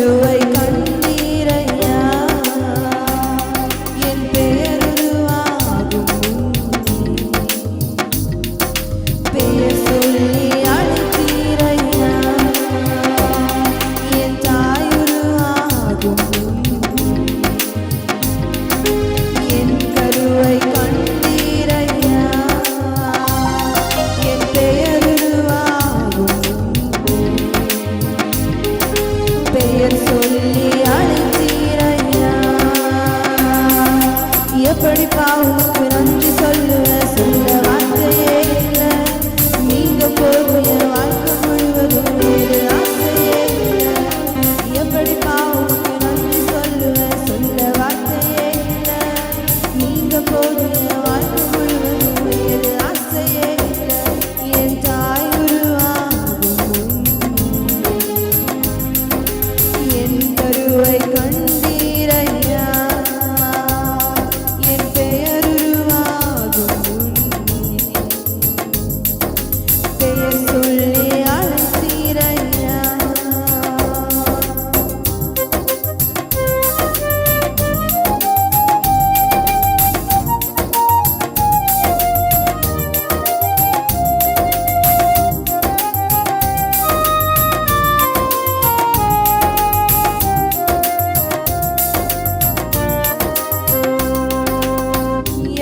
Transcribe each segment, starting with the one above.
கருவை கண்டீரையா என் பெயருருவாகும் பெயர் சொல்லி அழைத்தீரையா என் தாயுருவாகும் என் கருவை கண்டீரையா என் பெயருருவாகும் பெயர் சொல்லி அழைத்தீரையா எப்படி பாவுக்கு நன்றி சொல்லுவேன் சொல்ல வார்த்தையே இல்லை நீங்க போகும் என் வாழ்க்கை முழுவதும் வேறு ஆசையே இல்லை எப்படி பாவுக்கு நன்றி சொல்லுவேன் சொல்ல வார்த்தையே இல்லை நீங்க போகும் என் வாழ்க்கை முழுவதும் வேறு ஆசையே இல்லை என் தாய் உருவாகும் என் கருவை கண்டீரையா என் பெயருருவாகும் பெயர் சொல்லி அழைத்தீரையா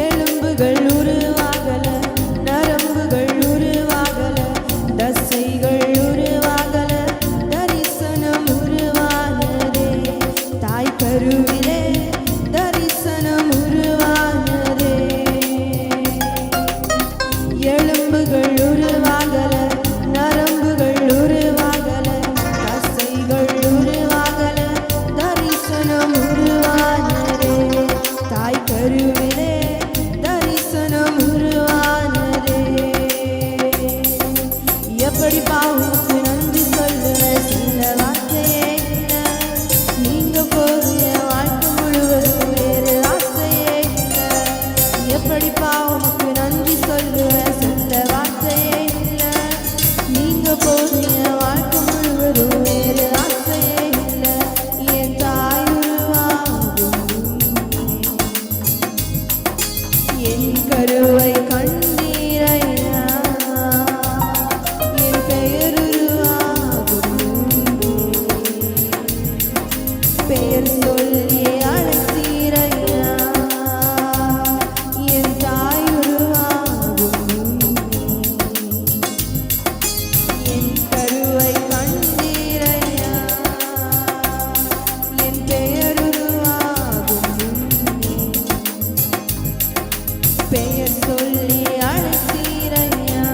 எலும்புகள் உருவாகல நரம்புகள் உருவாகல தசைகள் உருவாகல தரிசனம் உருவானதே தாய் கருவிலே தரிசனம் உருவானதே எலும்புகள் உருவாகல நரம்புகள் உருவாகல தசைகள் உருவாகல தரிசனம் உருவானதே தாய் கருவிலே தரிசனம் உருவானதே எப்படி பாவுக்கு நன்றி சொல்லுவேன் சொல்ல வார்த்தையே இல்லை நீங்க போதிய வாழ்க்கை முழுவதும் வேறு ஆசையே இல்லை எப்படி பாவுக்கு நன்றி சொல்லுவேன் சொல்ல வார்த்தையே இல்லை நீங்க போதிய வாழ்க்கை முழுவதும் வேறு ஆசையே இல்லை என் தாய் உருவாகும் என் கருவை கண்டீரையா என் பெயருருவாகும் பெயர் சொல்லி அழைத்தீரையா என் தாய் உருவாகும் என் கருவை கண்டீரையா என் பெயருருவாகும் பெயர் சொல்லி அழைத்தீரையா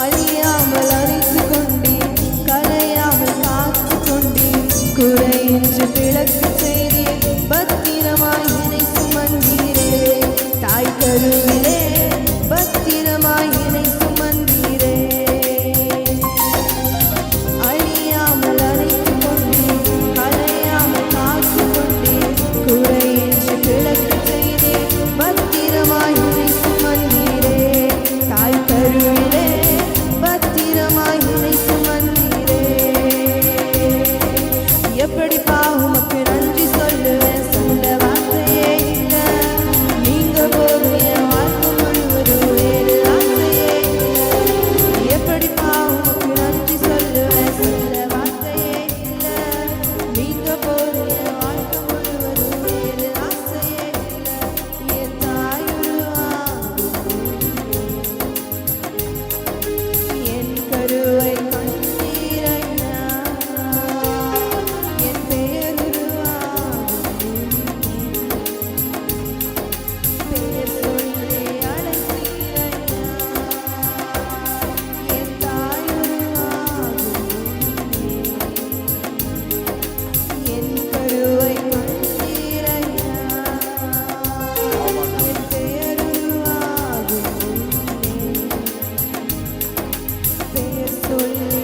அழியாமல் அழைத்து கொண்டீர் கலையாமல் காத்து கொண்டீர் குறையின்றி விளக்கு செய்தீர் பத்திரமாய் என்னை சுமந்தீரே தாய் கருவிலே பத்திரமாய் என்னை சுமந்தீரே அழியாமல் அழைத்து கொண்டீர் கலையாமல் காத்து கொண்டீர் குறையின்றி விளக்கு செய்தீர் பத்திரமாய் என்னை சுமந்தீரே தாய் கருவிலே பத்திரமாய் என்னை சுமந்தீரே எப்படி பாவுமக்கு நன்றி சொல்லுவேன் சொல்ல வார்த்தையே இல்லை நீங்க போதும் என் வாழ்க்கை முழுவதும் வேறு ஆசையே இல்லை எப்படி பாவுமக்கு நன்றி சொல்லுவேன் சொல்ல வார்த்தையே இல்லை நீங்க போதும் என் வாழ்க்கை முழுவதும் வேறு ஆசையே இல்லை என் தாய் உருவாகும் என் கருவை கண்டீரையா என் பெயருருவாகும் பெயர் சொல்லி அழைத்தீரையா என் தாய் உருவாகும் என் கருவை கண்டீரையா என் பெயருருவாகும் பெயர் சொல்லி